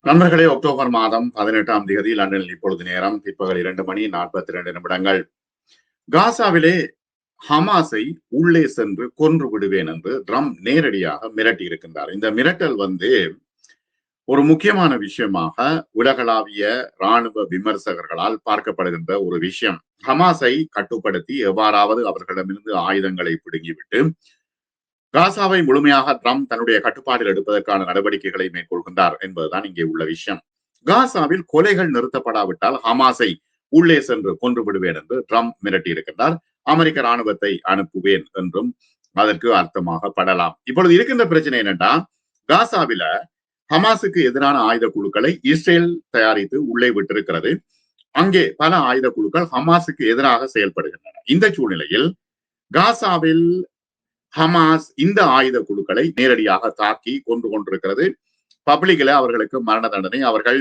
நண்பர்களே, அக்டோபர் மாதம் 18ஆம் தேதி லண்டனில் இப்பொழுது நேரம் பிற்பகல் 2:42 காசாவிலே ஹமாஸை உள்ளே சென்று கொன்று விடுவேன் என்று ட்ரம்ப் நேரடியாக மிரட்டி இருக்கின்றார். இந்த மிரட்டல் ஒரு முக்கியமான விஷயமாக உலகளாவிய ராணுவ விமர்சகர்களால் பார்க்கப்படுகின்ற ஒரு விஷயம். ஹமாஸை கட்டுப்படுத்தி எவ்வாறாவது அவர்களிடமிருந்து ஆயுதங்களை பிடுங்கிவிட்டு காசாவை முழுமையாக ட்ரம்ப் தன்னுடைய கட்டுப்பாட்டில் எடுப்பதற்கான நடவடிக்கைகளை மேற்கொள்கின்றார் என்பதுதான் இங்கே உள்ள விஷயம். காசாவில் கொலைகள் நிறுத்தப்படாவிட்டால் ஹமாஸை உள்ளே சென்று கொன்று விடுவேன் என்று ட்ரம்ப் மிரட்டி இருக்கின்றார். அமெரிக்க ராணுவத்தை அனுப்புவேன் என்றும் அதற்கு அர்த்தமாக படலாம். இப்பொழுது இருக்கின்ற பிரச்சனை என்னன்னா, காசாவில ஹமாஸுக்கு எதிரான ஆயுத குழுக்களை இஸ்ரேல் தயாரித்து உள்ளே விட்டிருக்கிறது. அங்கே பல ஆயுத குழுக்கள் ஹமாஸுக்கு எதிராக செயல்படுகின்றன. இந்த சூழ்நிலையில் காசாவில் ஹமாஸ் இந்த ஆயுத குழுக்களை நேரடியாக தாக்கி கொண்டு கொண்டிருக்கிறது. பப்ளிக்ல அவர்களுக்கு மரண தண்டனை, அவர்கள்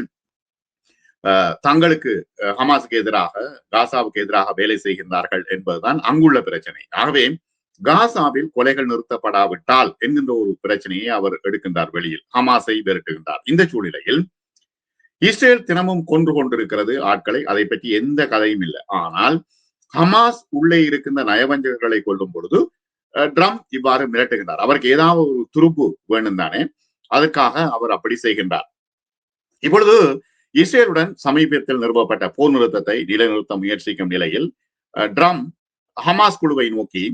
தங்களுக்கு ஹமாஸுக்கு எதிராக காசாவுக்கு எதிராக வேலை செய்கின்றார்கள் என்பதுதான் அங்குள்ள பிரச்சனை. ஆகவே காசாவில் கொலைகள் நிறுத்தப்படாவிட்டால் என்கின்ற ஒரு பிரச்சனையை அவர் எடுக்கின்றார், வெளியில் ஹமாஸை விரட்டுகின்றார். இந்த சூழ்நிலையில் இஸ்ரேல் தினமும் கொன்று கொண்டிருக்கிறது ஆட்களை, அதை பற்றி எந்த கதையும் இல்லை. ஆனால் ஹமாஸ் உள்ளே இருக்கின்ற நயவஞ்சகர்களை கொள்ளும் பொழுது ட்ரம்ப் இவ்வாறு மிரட்டுகின்றார். அவருக்கு ஏதாவது ஒரு துருப்பு வேணும் தானே, அதற்காக அவர் அப்படி செய்கின்றார். இப்பொழுது இஸ்ரேலுடன் சமீபத்தில் நிறுவப்பட்ட போர் நிறுத்தத்தை நிலைநிறுத்த முயற்சிக்கும் நிலையில் ட்ரம்ப் ஹமாஸ் குழுவை நோக்கி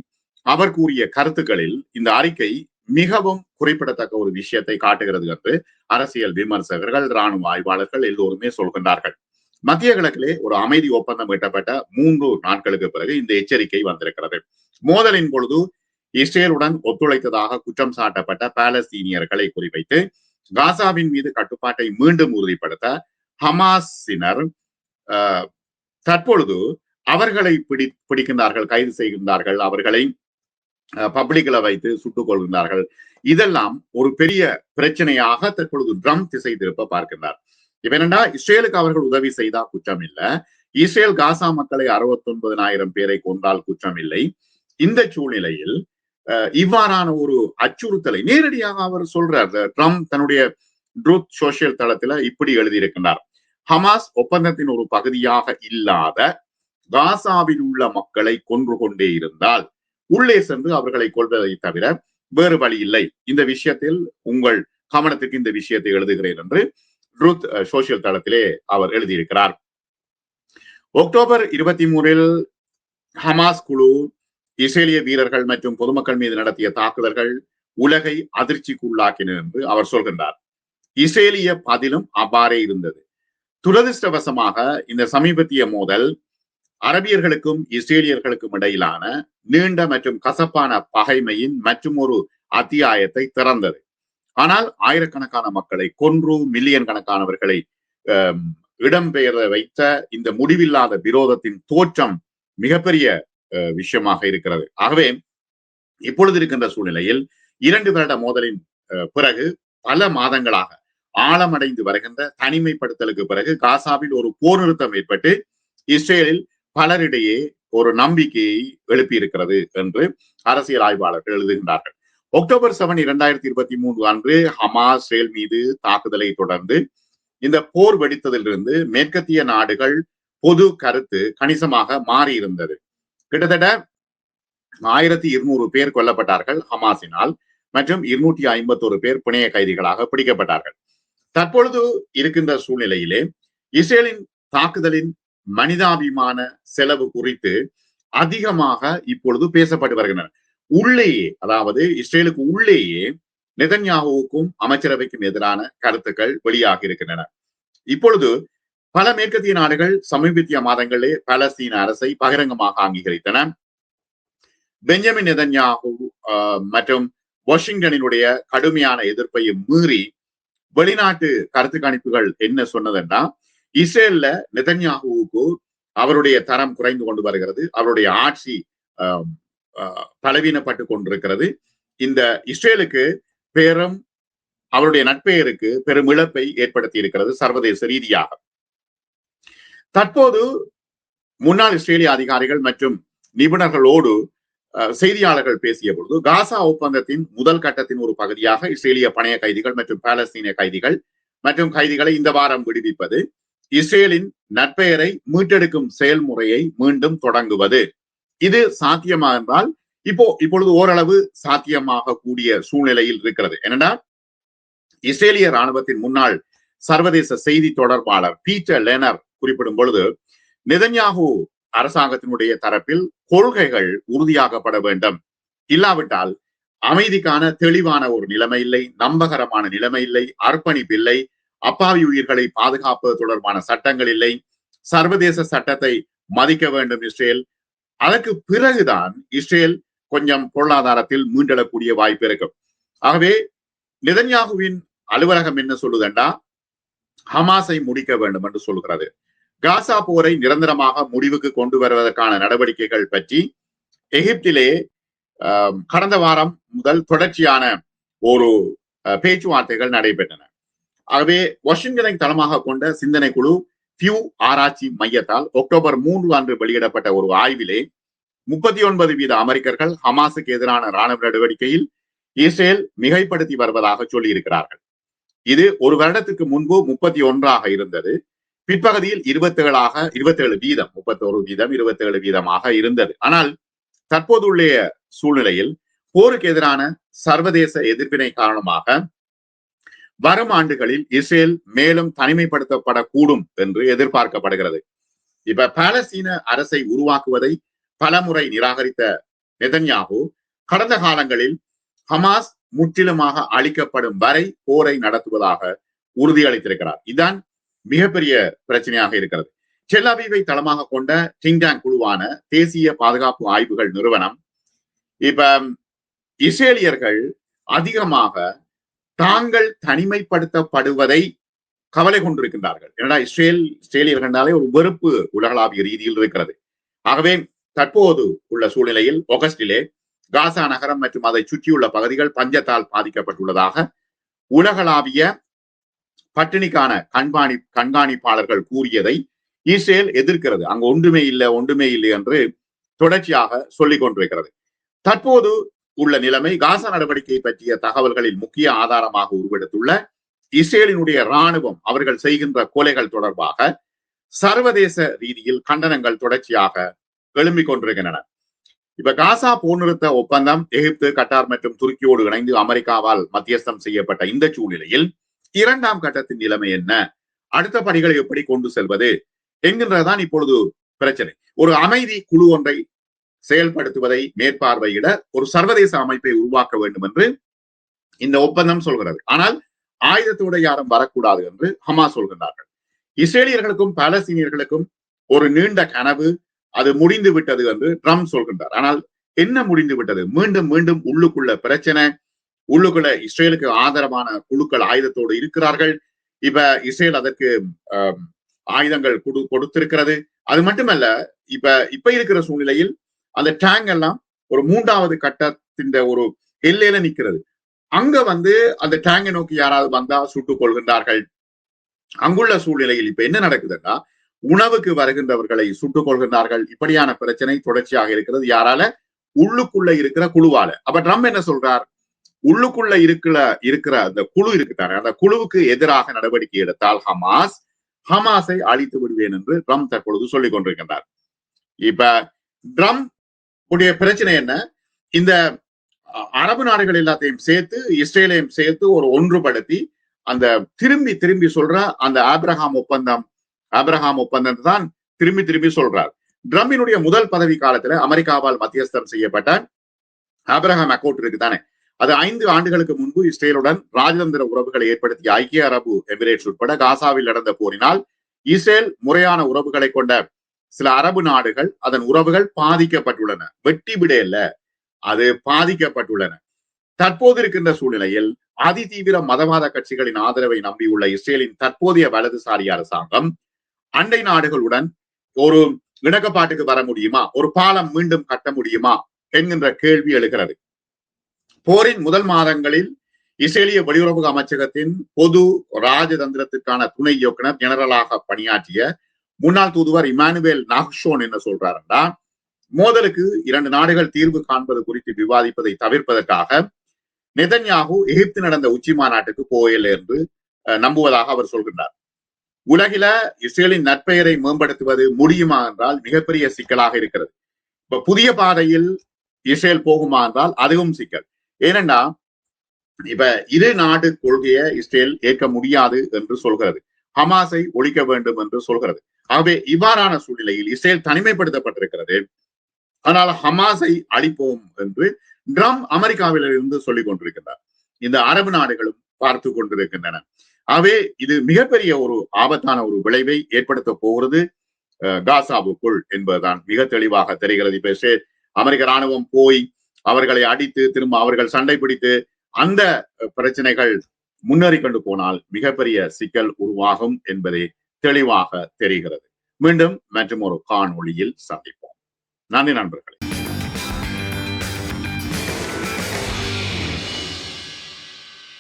அவர் கூறிய கருத்துக்களில் இந்த அறிக்கை மிகவும் குறிப்பிடத்தக்க ஒரு விஷயத்தை காட்டுகிறது என்று அரசியல் விமர்சகர்கள், ராணுவ ஆய்வாளர்கள் எல்லோருமே சொல்கின்றார்கள். மத்திய கிழக்கிலே ஒரு அமைதி ஒப்பந்தம் எட்டப்பட்ட 3 நாட்களுக்கு பிறகு இந்த எச்சரிக்கை வந்திருக்கிறது. மோதலின் பொழுது இஸ்ரேலுடன் ஒத்துழைத்ததாக குற்றம் சாட்டப்பட்ட பாலஸ்தீனியர்களை குறிவைத்து காசாவின் மீது கட்டுப்பாட்டை மீண்டும் உறுதிப்படுத்த ஹமாஸினர் தற்பொழுது அவர்களை பிடிக்கின்றார்கள், கைது செய்கின்றார்கள், அவர்களை பப்ளிக்ல வைத்து சுட்டுக் கொள்கின்றார்கள். இதெல்லாம் ஒரு பெரிய பிரச்சனையாக தற்பொழுது ட்ரம்ப் திசை திருப்ப பார்க்கின்றார். இப்ப என்னன்னா, இஸ்ரேலுக்கு அவர்கள் உதவி செய்தால் குற்றம் இல்லை, இஸ்ரேல் காசா மக்களை 69,000 பேரை கொன்றால் குற்றம் இல்லை. இந்த சூழ்நிலையில் இவ்வாறான ஒரு அச்சுறுத்தலை நேரடியாக அவர் சொல்றார். ட்ரம்ப் தன்னுடைய ட்ரூத் சோசியல் தளத்துல இப்படி எழுதியிருக்கின்றார்: ஹமாஸ் ஒப்பந்தத்தின் ஒரு பகுதியாக இல்லாத காசாவில் உள்ள மக்களை கொன்று கொண்டே இருந்தால் உள்ளே சென்று அவர்களை கொள்வதை தவிர வேறு வழி இல்லை. இந்த விஷயத்தில் உங்கள் கவனத்துக்கு இந்த விஷயத்தை எழுதுகிறேன் என்று ட்ரூத் சோசியல் தளத்திலே அவர் எழுதியிருக்கிறார். அக்டோபர் 23 ஹமாஸ் குழு இஸ்ரேலிய வீரர்கள் மற்றும் பொதுமக்கள் மீது நடத்திய தாக்குதல்கள் உலகை அதிர்ச்சிக்கு உள்ளாக்கின என்று அவர் சொல்கின்றார். இஸ்ரேலிய பதிலும் அவ்வாறே இருந்தது. துரதிருஷ்டவசமாக இந்த சமீபத்திய மோதல் அரபியர்களுக்கும் இஸ்ரேலியர்களுக்கும் இடையிலான நீண்ட மற்றும் கசப்பான பகைமையின் மற்றும் ஒரு அத்தியாயத்தை திறந்தது. ஆனால் ஆயிரக்கணக்கான மக்களை கொன்று மில்லியன் கணக்கானவர்களை இடம்பெயர வைத்த இந்த முடிவில்லாத விரோதத்தின் தோற்றம் மிகப்பெரிய விஷயமாக இருக்கிறது. ஆகவே இப்பொழுது இருக்கின்ற சூழ்நிலையில் 2 வருட மோதலின் பிறகு பல மாதங்களாக ஆழமடைந்து வருகின்ற தனிமைப்படுத்தலுக்கு பிறகு காசாவில் ஒரு போர் நிறுத்தம் ஏற்பட்டு இஸ்ரேலில் பலரிடையே ஒரு நம்பிக்கையை எழுப்பி இருக்கிறது என்று அரசியல் ஆய்வாளர்கள் எழுதுகின்றார்கள். அக்டோபர் 7, 2023 அன்று ஹமாஸ் இஸ்ரேல் மீது தாக்குதலை தொடர்ந்து இந்த போர் வெடித்ததிலிருந்து மேற்கத்திய நாடுகள் பொது கருத்து கணிசமாக மாறி இருந்தது. கிட்டத்தட்ட 1200 பேர் கொல்லப்பட்டார்கள் ஹமாஸினால் மற்றும் 251 பேர் பிணைய கைதிகளாக பிடிக்கப்பட்டார்கள். தற்பொழுது இருக்கின்ற சூழ்நிலையிலே இஸ்ரேலின் தாக்குதலின் மனிதாபிமான செலவு குறித்து அதிகமாக இப்பொழுது பேசப்பட்டு வருகின்றன. உள்ளேயே, அதாவது இஸ்ரேலுக்கு உள்ளேயே நெதன்யாகுவுக்கும் அமைச்சரவைக்கும் எதிரான கருத்துக்கள் வெளியாகி இருக்கின்றன. இப்பொழுது பல மேற்கத்திய நாடுகள் சமீபத்திய மாதங்களே பாலஸ்தீன அரசை பகிரங்கமாக அங்கீகரித்தன. பெஞ்சமின் நெதன்யாகு மற்றும் வாஷிங்டனினுடைய கடுமையான எதிர்ப்பையும் மீறி வெளிநாட்டு கருத்து கணிப்புகள் என்ன சொன்னதுன்னா, இஸ்ரேல்ல நெதன்யாகுவுக்கு அவருடைய தரம் குறைந்து கொண்டு வருகிறது, அவருடைய ஆட்சி பலவீனப்பட்டு கொண்டிருக்கிறது, இந்த இஸ்ரேலுக்கு பெரும் அவருடைய நட்பெயருக்கு பெரும் இழப்பை ஏற்படுத்தி இருக்கிறது சர்வதேச ரீதியாக. தற்போது முன்னாள் இஸ்ரேலிய அதிகாரிகள் மற்றும் நிபுணர்களோடு செய்தியாளர்கள் பேசிய பொழுது காசா ஒப்பந்தத்தின் முதல் கட்டத்தின் ஒரு பகுதியாக இஸ்ரேலிய பணைய கைதிகள் மற்றும் பாலஸ்தீனிய கைதிகள் மற்றும் கைதிகளை இந்த வாரம் விடுவிப்பது, இஸ்ரேலின் நற்பெயரை மீட்டெடுக்கும் செயல்முறையை மீண்டும் தொடங்குவது. இது சாத்தியமா என்றால் இப்பொழுது ஓரளவு சாத்தியமாக கூடிய சூழ்நிலையில் இருக்கிறது. என்னன்னா, இஸ்ரேலிய ராணுவத்தின் முன்னாள் சர்வதேச செய்தி தொடர்பாளர் பீட்டர் லெனர் குறிப்பிடும் பொழுது, நெதன்யாகு அரசாங்கத்தினுடைய தரப்பில் கொள்கைகள் உறுதியாக்கப்பட வேண்டும், இல்லாவிட்டால் அமைதிக்கான தெளிவான ஒரு நிலைமை இல்லை, நம்பகரமான நிலைமை இல்லை, அர்ப்பணிப்பு இல்லை, அப்பாவி உயிர்களை பாதுகாப்பது தொடர்பான சட்டங்கள் இல்லை, சர்வதேச சட்டத்தை மதிக்க வேண்டும் இஸ்ரேல். அதற்கு பிறகுதான் இஸ்ரேல் கொஞ்சம் பொருளாதாரத்தில் மீண்டெழக்கூடிய வாய்ப்பு இருக்கும். ஆகவே நெதன்யாகுவின் அலுவலகம் என்ன சொல்லுதண்டா, ஹமாஸை முடிக்க வேண்டும் என்று சொல்கிறது. காசா போரை நிரந்தரமாக முடிவுக்கு கொண்டு வருவதற்கான நடவடிக்கைகள் பற்றி எகிப்திலே கடந்த வாரம் முதல் தொடர்ச்சியான ஒரு பேச்சுவார்த்தைகள் நடைபெற்றன. ஆகவே வாஷிங்டனை தளமாக கொண்ட சிந்தனை குழு பியூ ஆராய்ச்சி மையத்தால் அக்டோபர் 3 அன்று வெளியிடப்பட்ட ஒரு ஆய்விலே 39% அமெரிக்கர்கள் ஹமாஸுக்கு எதிரான ராணுவ நடவடிக்கையில் இஸ்ரேல் மிகைப்படுத்தி வருவதாக சொல்லி இருக்கிறார்கள். இது ஒரு வருடத்துக்கு முன்பு 31 இருந்தது. பிற்பகுதியில் 27 வீதம் 27 வீதமாக இருந்தது. ஆனால் தற்போதுள்ள சூழ்நிலையில் போருக்கு எதிரான சர்வதேச எதிர்ப்பினை காரணமாக வரும் ஆண்டுகளில் இஸ்ரேல் மேலும் தனிமைப்படுத்தப்படக்கூடும் என்று எதிர்பார்க்கப்படுகிறது. இப்ப பாலஸ்தீன அரசை உருவாக்குவதை பலமுறை நிராகரித்த நெதன்யாகு கடந்த காலங்களில் ஹமாஸ் முற்றிலுமாக அழிக்கப்படும் வரை போரை நடத்துவதாக உறுதியளித்திருக்கிறார். இதுதான் மிகப்பெரிய பிரச்சனையாக இருக்கிறது. டெல் அவீவை தளமாக கொண்ட திங்க் டேங்க் குழுவான தேசிய பாதுகாப்பு ஆய்வுகள் நிறுவனம் இப்ப இஸ்ரேலியர்கள் அதிகமாக தாங்கள் தனிமைப்படுத்தப்படுவதை கவலை கொண்டிருக்கின்றார்கள். ஏன்னா இஸ்ரேலியர்கள் என்றாலே ஒரு வெறுப்பு உலகளாவிய ரீதியில் இருக்கிறது. ஆகவே தற்போது உள்ள சூழ்நிலையில் ஆகஸ்டிலே காசா நகரம் மற்றும் அதை சுற்றியுள்ள பகுதிகள் பஞ்சத்தால் பாதிக்கப்பட்டுள்ளதாக உலகளாவிய பட்டினிக்கான கண்காணிப்பாளர்கள் கூறியதை இஸ்ரேல் எதிர்க்கிறது. அங்கு ஒன்றுமே இல்லை என்று தொடர்ச்சியாக சொல்லிக் கொண்டிருக்கிறது. தற்போது உள்ள நிலைமை காசா நடவடிக்கை பற்றிய தகவல்களில் முக்கிய ஆதாரமாக உருவெடுத்துள்ள இஸ்ரேலினுடைய ராணுவம் அவர்கள் செய்கின்ற கொலைகள் தொடர்பாக சர்வதேச ரீதியில் கண்டனங்கள் தொடர்ச்சியாக எழும்பிக் கொண்டிருக்கின்றன. இப்ப காசா போர் நிறுத்த ஒப்பந்தம் எகிப்து, கட்டார் மற்றும் துருக்கியோடு இணைந்து அமெரிக்காவால் மத்தியஸ்தம் செய்யப்பட்ட இந்த சூழ்நிலையில் 2ஆம் கட்டத்தின் நிலைமை என்ன, அடுத்த படிகளை எப்படி கொண்டு செல்வது என்கின்றதுதான் இப்பொழுது பிரச்சனை. ஒரு அமைதி குழு ஒன்றை செயல்படுத்துவதை மேற்பார்வையிட ஒரு சர்வதேச அமைப்பை உருவாக்க வேண்டும் என்று இந்த ஒப்பந்தம் சொல்கிறது. ஆனால் ஆயுதத்தோடு யாரும் வரக்கூடாது என்று ஹமாஸ் சொல்கின்றார்கள். இஸ்ரேலியர்களுக்கும் பாலஸ்தீனியர்களுக்கும் ஒரு நீண்ட கனவு, அது முடிந்து விட்டது என்று ட்ரம்ப் சொல்கின்றார். ஆனால் என்ன முடிந்து விட்டது? மீண்டும் மீண்டும் உள்ளுக்குள்ள பிரச்சனை, உள்ளுக்குள்ள இஸ்ரேலுக்கு ஆதரவான குழுக்கள் ஆயுதத்தோடு இருக்கிறார்கள். இப்ப இஸ்ரேல் அதற்கு ஆயுதங்கள் கொடுத்திருக்கிறது. அது மட்டுமல்ல, இப்ப இருக்கிற சூழ்நிலையில் அந்த டேங்க் எல்லாம் ஒரு 3வது கட்டத்தின் ஒரு எல்லையில நிற்கிறது. அங்க அந்த டேங்கை நோக்கி யாராவது வந்தா சுட்டுக் கொள்கின்றார்கள். அங்குள்ள சூழ்நிலையில் இப்ப என்ன நடக்குதுன்னா, உணவுக்கு வருகின்றவர்களை சுட்டுக் கொள்கின்றார்கள். இப்படியான பிரச்சனை தொடர்ச்சியாக இருக்கிறது. யாரால? உள்ளுக்குள்ள இருக்கிற குழுவால. அப்ப ட்ரம்ப் என்ன சொல்றார்? உள்ளுக்குள்ள இருக்கிற அந்த குழு இருக்குதானே, அந்த குழுவுக்கு எதிராக நடவடிக்கை எடுத்தால் ஹமாஸை அழித்து விடுவேன் என்று ட்ரம்ப் தற்பொழுது சொல்லிக் கொண்டிருக்கின்றார். இப்ப ட்ரம்ப் உடைய பிரச்சனை என்ன? இந்த அரபு நாடுகள் எல்லாத்தையும் சேர்த்து இஸ்ரேலையும் சேர்த்து ஒரு ஒன்றுபடுத்தி அந்த திரும்பி சொல்ற அந்த ஆபிரகாம் ஒப்பந்தம் தான் திரும்பி சொல்றார். ட்ரம்பினுடைய முதல் பதவி காலத்துல அமெரிக்காவால் மத்தியஸ்தம் செய்யப்பட்ட ஆபிரகாம் அக்கோர்ட் இருக்குதானே, அது 5 ஆண்டுகளுக்கு முன்பு இஸ்ரேலுடன் ராஜதந்திர உறவுகளை ஏற்படுத்திய ஐக்கிய அரபு எமிரேட்ஸ் உட்பட காசாவில் நடந்த போரினால் இஸ்ரேல் முறையான உறவுகளை கொண்ட சில அரபு நாடுகள் அதன் உறவுகள் பாதிக்கப்பட்டுள்ளன. வெட்டி விடையில அது பாதிக்கப்பட்டுள்ளன. தற்போது இருக்கின்ற சூழ்நிலையில் அதிதீவிர மதவாத கட்சிகளின் ஆதரவை நம்பியுள்ள இஸ்ரேலின் தற்போதைய வலதுசாரி அரசாங்கம் அண்டை நாடுகளுடன் ஒரு இணக்கப்பாட்டுக்கு வர முடியுமா, ஒரு பாலம் மீண்டும் கட்ட முடியுமா என்கின்ற கேள்வி எழுகிறது. போரின் முதல் மாதங்களில் இஸ்ரேலிய வெளியுறவு அமைச்சகத்தின் பொது ராஜதந்திரத்திற்கான துணை இயக்குனர் ஜெனரலாக பணியாற்றிய முன்னாள் தூதுவர் இமானுவேல் நாக்ஷோன் என்ன சொல்றாருன்னா, மோதலுக்கு 2 நாடுகள் தீர்வு காண்பது குறித்து விவாதிப்பதை தவிர்ப்பதற்காக நெதன்யாகு எகிப்து நடந்த உச்சி மாநாட்டுக்கு போகல என்று நம்புவதாக அவர் சொல்கின்றார். உலகில இஸ்ரேலின் நற்பெயரை மேம்படுத்துவது முடியுமா என்றால் மிகப்பெரிய சிக்கலாக இருக்கிறது. இப்ப புதிய பாதையில் இஸ்ரேல் போகுமா என்றால் அதுவும் சிக்கல். ஏனென்றா இப்ப இரு நாடு கொள்கையை இஸ்ரேல் ஏற்க முடியாது என்று சொல்கிறது. ஹமாஸை ஒழிக்க வேண்டும் என்று சொல்கிறது. ஆகவே இவ்வாறான சூழ்நிலையில் இஸ்ரேல் தனிமைப்படுத்தப்பட்டிருக்கிறது. ஆனால் ஹமாஸை அழிப்போம் என்று ட்ரம்ப் அமெரிக்காவிலிருந்து சொல்லிக் கொண்டிருக்கிறார். இந்த அரபு நாடுகளும் பார்த்து கொண்டிருக்கின்றன. ஆகவே இது மிகப்பெரிய ஒரு ஆபத்தான ஒரு விளைவை ஏற்படுத்த போகிறது காசாவுக்குள் என்பதுதான் மிக தெளிவாக தெரிகிறது. இப்ப அமெரிக்க ராணுவம் போய் அவர்களை அடித்து திரும்ப அவர்கள் சண்டை பிடித்து அந்த பிரச்சனைகள் முன்னேறி கொண்டு போனால் மிகப்பெரிய சிக்கல் உருவாகும் என்பதே தெளிவாக தெரிகிறது. மீண்டும் மற்றும் ஒரு காணொளியில் சந்திப்போம். நன்றி நண்பர்களே.